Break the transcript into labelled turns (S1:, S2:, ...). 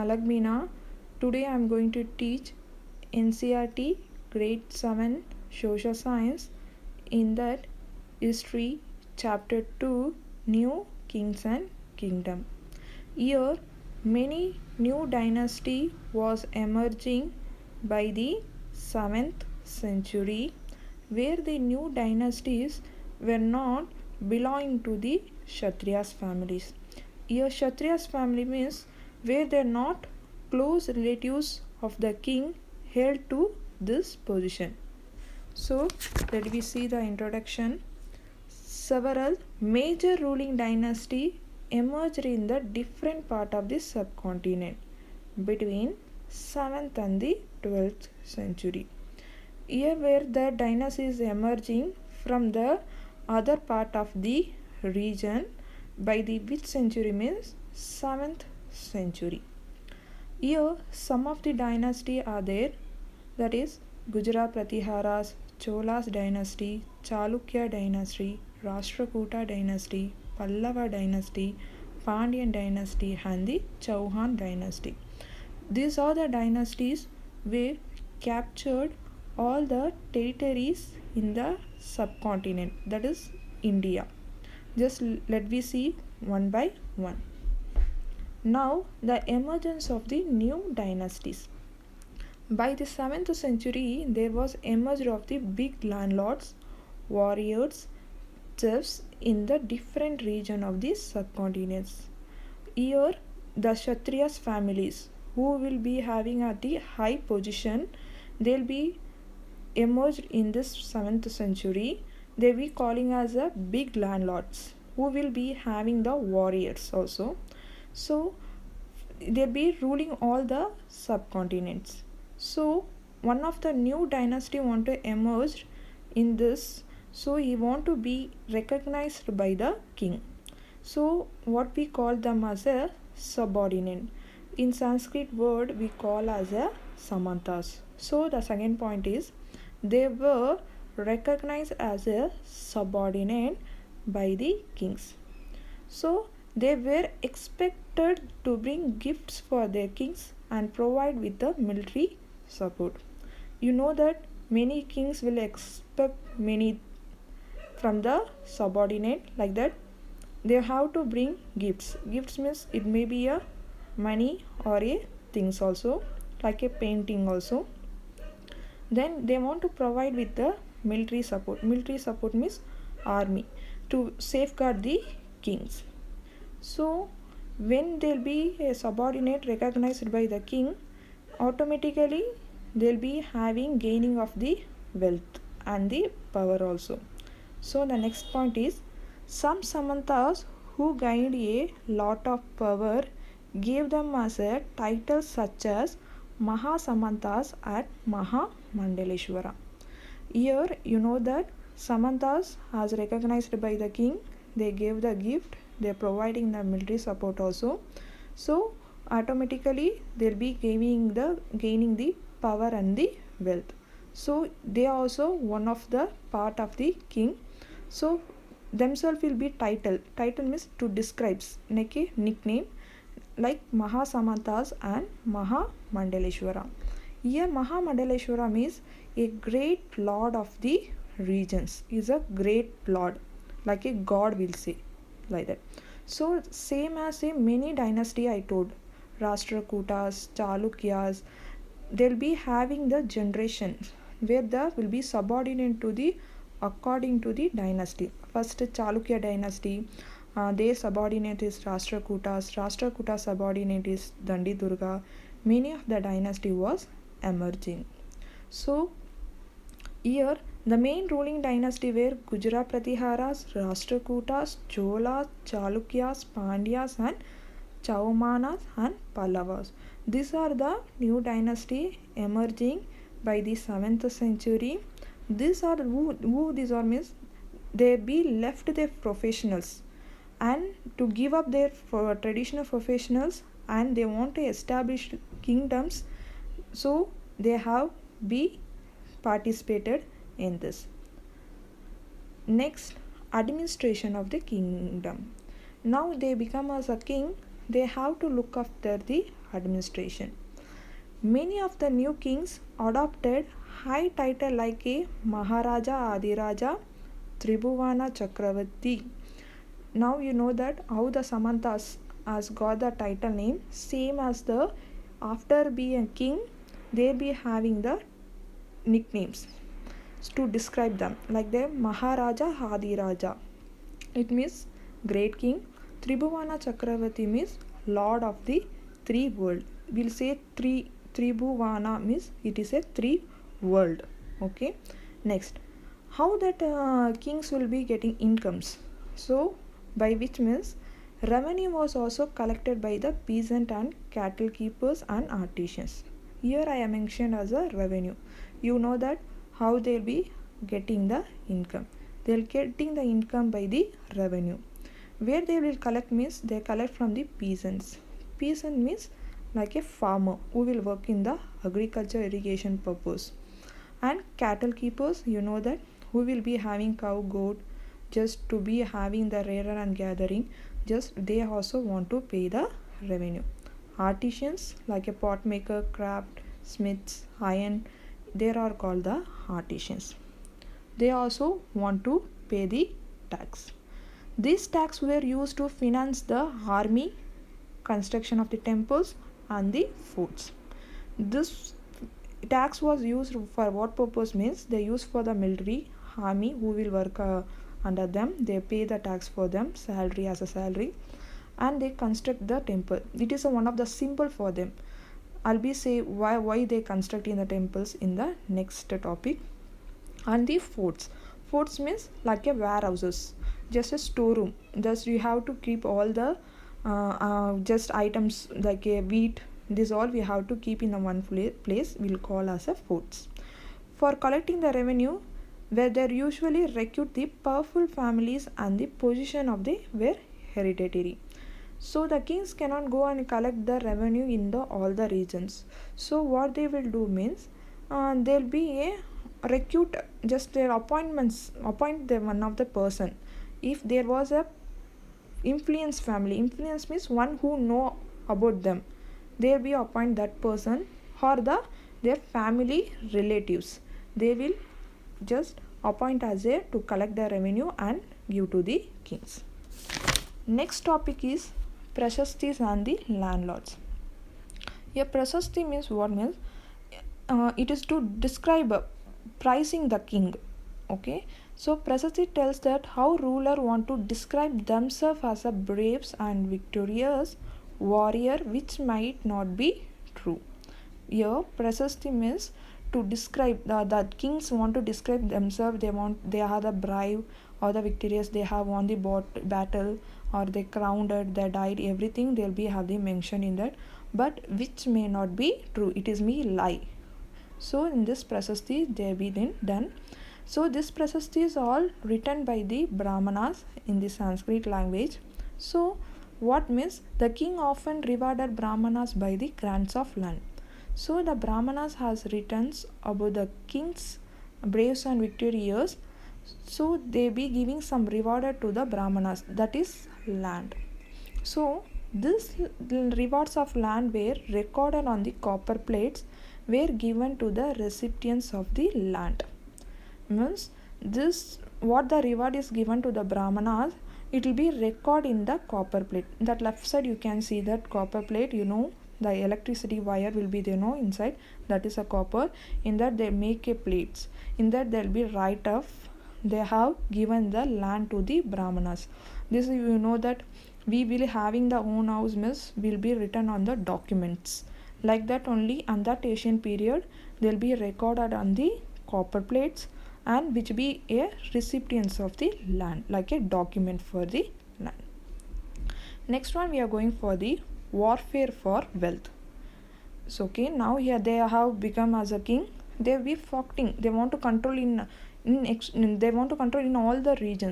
S1: Alagmina. Today I am going to teach Ncert Grade 7 Social Science. In that, History chapter 2 New Kings and Kingdom. Here, many new dynasty was emerging by the 7th century, where the new dynasties were not belonging to the Kshatriyas families. Here, Kshatriyas family means where they are not close relatives of the king held to this position. So, let me see the introduction. Several major ruling dynasties emerged in the different part of the subcontinent between 7th and the 12th century. Here where the dynasty is emerging from the other part of the region by the which century means 7th century. Here some of the dynasty are there, that is Gujarat Pratiharas, Cholas dynasty, Chalukya dynasty, Rashtrakuta dynasty, Pallava dynasty, Pandyan dynasty and the Chauhan dynasty. These are the dynasties which captured all the territories in the subcontinent, that is India. Just let me see one by one. Now the emergence of the new dynasties. By the 7th century, there was emerged of the big landlords, warriors, chiefs in the different region of the subcontinents. Here, the Kshatriyas families who will be having at the high position, they'll be emerged in this 7th century. They will be calling as a big landlords who will be having the warriors also. So, they'll be ruling all the subcontinents. So one of the new dynasty want to emerge in this, so he want to be recognized by the king. So what we call them as a subordinate. In Sanskrit word we call as a samantas. So the second point is they were recognized as a subordinate by the kings. So they were expected to bring gifts for their kings and provide with the military support. You know that many kings will expect many from the subordinate, like that they have to bring gifts. Gifts means it may be a money or a things also, like a painting also. Then they want to provide with the military support. Military support means army to safeguard the kings. So when there will be a subordinate recognized by the king, automatically they'll be having gaining of the wealth and the power also. So the next point is some samantas who gained a lot of power gave them as a title such as Mahasamantas at Mahamandaleshwara. Here you know that samantas as recognized by the king, they gave the gift, they are providing the military support also. So automatically they'll be gaining the power and the wealth. So they are also one of the part of the king. So themselves will be title. Title means to describes, like a nickname, like Mahasamantas and Mahamandaleshwara. Here Mahamandaleshwara means a great lord of the regions. Is a great lord, like a god will say, like that. So same as a many dynasty I told, Rashtrakutas, Chalukyas, they'll be having the generations where there will be subordinate to the according to the dynasty. First Chalukya dynasty, their subordinate is Rashtrakutas. Rashtrakuta subordinate is Dandi Durga. Many of the dynasty was emerging. So here the main ruling dynasty were Gujarat Pratiharas, Rashtrakutas, Cholas, Chalukyas, Pandyas and Chaumanas and Pallavas. These are the new dynasty emerging by the 7th century. These are who these are means they be left their professionals and to give up their traditional professionals, and they want to establish kingdoms. So they have be participated in this. Next, administration of the kingdom. Now they become as a king, they have to look after the administration. Many of the new kings adopted high title like a Maharaja Adiraja Tribhuvana Chakravarti. Now you know that how the Samantas has got the title name, same as the after being a king they be having the nicknames to describe them, like the Maharaja Adiraja, it means great king. Tribhuvana Chakravarti means lord of the three world. We'll say Tribhuvana means it is a three world. Okay. Next, how that kings will be getting incomes. So by which means revenue was also collected by the peasant and cattle keepers and artisans. Here I am mentioned as a revenue. You know that how they'll be getting the income. They'll getting the income by the revenue. Where they will collect means they collect from the peasants. Peasant means like a farmer who will work in the agriculture irrigation purpose. And cattle keepers, you know that, who will be having cow, goat, just to be having the rearer and gathering, just they also want to pay the revenue. Artisans like a pot maker, craft, smiths, iron, they are called the artisans. They also want to pay the tax. These tax were used to finance the army, construction of the temples and the forts. This tax was used for what purpose means they use for the military, army who will work under them, they pay the tax for them, salary as a salary, and they construct the temple. It is one of the symbol for them. I'll be say why they construct in the temples in the next topic. And the forts means like a warehouses, just a storeroom, just you have to keep all the just items like a wheat, this all we have to keep in the one place, we'll call as a forts. For collecting the revenue, where they usually recruit the powerful families and the position of the were hereditary. So the kings cannot go and collect the revenue in the all the regions. So what they will do means there'll be a recruit, just their appoint the one of the person. If there was a influence family, influence means one who know about them, they will appoint that person or their family relatives, they will just appoint as a to collect the revenue and give to the kings. Next topic is prashastis and the landlords. A prashasti means what means it is to describe pricing the king. Okay, so prashasti tells that how ruler want to describe themselves as a braves and victorious warrior, which might not be true. Here prashasti means to describe the kings want to describe themselves, they are the brave or the victorious, they have won the battle or they crowned it, they died, everything they'll be have the mention in that, but which may not be true, it is me lie. So in this prashasti they be then done. So this prashasti is all written by the Brahmanas in the Sanskrit language. So what means the king often rewarded Brahmanas by the grants of land. So the Brahmanas has written about the kings, braves and victorious. So they be giving some reward to the Brahmanas, that is land. So this rewards of land were recorded on the copper plates, were given to the recipients of the land. Means this what the reward is given to the Brahmanas, it will be recorded in the copper plate. That left side you can see that copper plate, you know, the electricity wire will be there, no, inside, that is a copper. In that they make a plates, in that there will be write off, they have given the land to the Brahmanas. This you know that we will having the own house means will be written on the documents, like that only. And that Asian period they will be recorded on the copper plates and which be a recipients of the land, like a document for the land. Next one we are going for the warfare for wealth. So okay, now here they have become as a king, they will be fighting, they want to control in they want to control in all the regions.